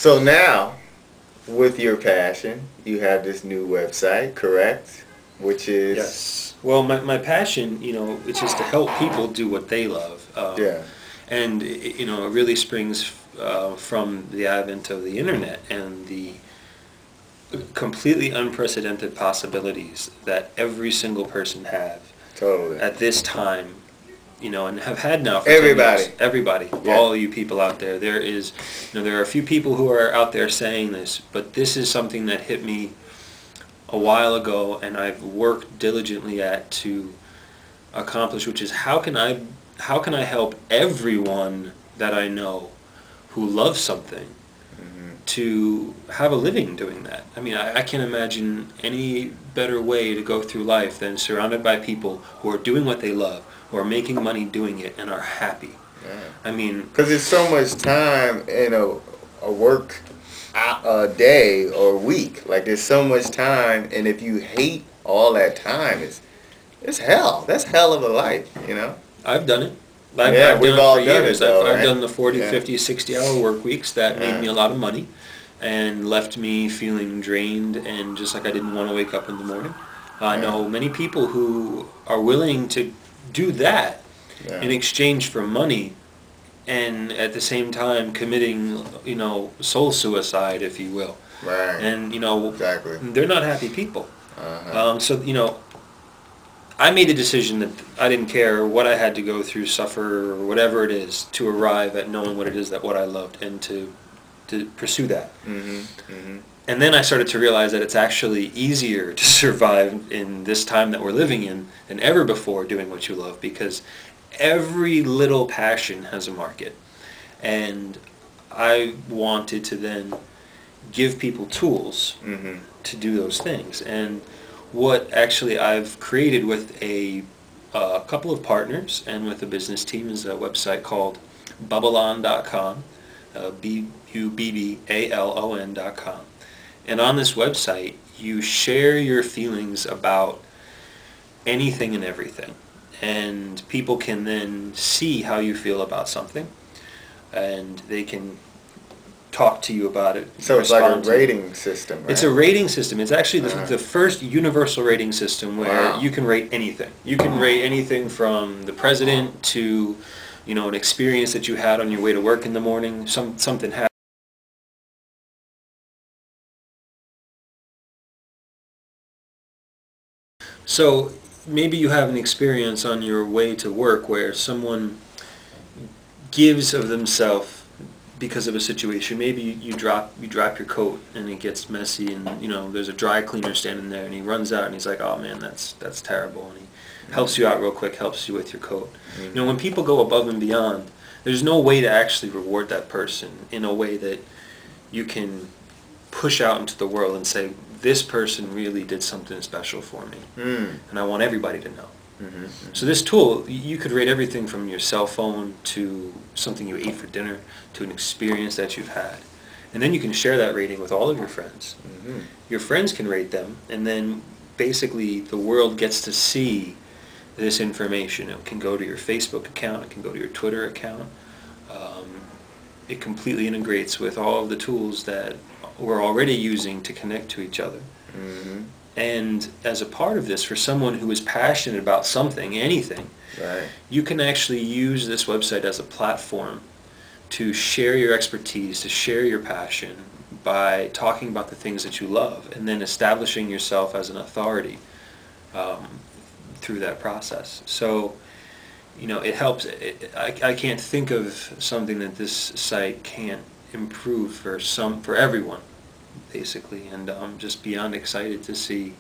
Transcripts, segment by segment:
So now, with your passion, you have this new website, correct? Which is... Yes. Well, my passion, it's just to help people do what they love. Yeah. And, it really springs from the advent of the internet and the completely unprecedented possibilities that every single person have Totally. at this time, and have had now for Everybody. 10 years. Everybody. Yeah. All you people out there. There is, there are a few people who are out there saying this, but this is something that hit me a while ago, and I've worked diligently at to accomplish, which is how can I help everyone that I know who loves something to have a living doing that. I mean, I can't imagine any better way to go through life than surrounded by people who are doing what they love, who are making money doing it, and are happy. Yeah. I mean, because there's so much time in a work a day or week. Like, there's so much time, and if you hate all that time, it's hell. That's hell of a life, I've done it. Yeah, I've we've done it all for done years. it, though, I've right? done the 40, Yeah. 50, 60-hour work weeks that made me a lot of money and left me feeling drained and just like I didn't want to wake up in the morning. I know many people who are willing to do that in exchange for money, and at the same time committing, soul suicide, if you will. Right. And, Exactly. they're not happy people. So, I made a decision that I didn't care what I had to go through, suffer, or whatever it is, to arrive at knowing what it is what I loved, and to pursue that. And then I started to realize that it's actually easier to survive in this time that we're living in than ever before doing what you love, because every little passion has a market. And I wanted to then give people tools to do those things. And what actually I've created with a couple of partners and with a business team is a website called bubbleon.com, BUBBALON.com. And on this website, you share your feelings about anything and everything. And people can then see how you feel about something, and they can talk to you about it. So it's like a rating system, right? It's a rating system. It's actually the first universal rating system where you can rate anything. You can rate anything from the president to, an experience that you had on your way to work in the morning. Something happened. So maybe you have an experience on your way to work where someone gives of themselves because of a situation. Maybe you drop your coat and it gets messy, and there's a dry cleaner standing there, and he runs out and he's like, "Oh man, that's terrible," and he helps you out real quick, helps you with your coat. When people go above and beyond, there's no way to actually reward that person in a way that you can push out into the world and say, this person really did something special for me, and I want everybody to know. So this tool, you could rate everything from your cell phone to something you ate for dinner to an experience that you've had. And then you can share that rating with all of your friends. Your friends can rate them, and then basically the world gets to see this information. It can go to your Facebook account, it can go to your Twitter account. It completely integrates with all of the tools that we're already using to connect to each other. And as a part of this, for someone who is passionate about something, anything, you can actually use this website as a platform to share your expertise, to share your passion by talking about the things that you love, and then establishing yourself as an authority through that process. So, it helps. I can't think of something that this site can't improve for everyone, basically, and I'm just beyond excited to see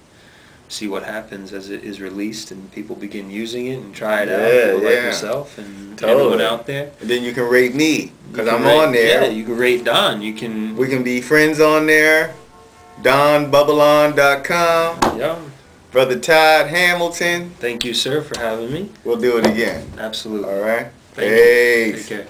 what happens as it is released and people begin using it and try it out, like yourself and everyone out there. And then you can rate me, because I'm on there. Yeah, you can rate Don. We can be friends on there. DonBubbleon.com. Yeah. Brother Todd Hamilton. Thank you, sir, for having me. We'll do it again. Absolutely. All right. Thank you. Take care.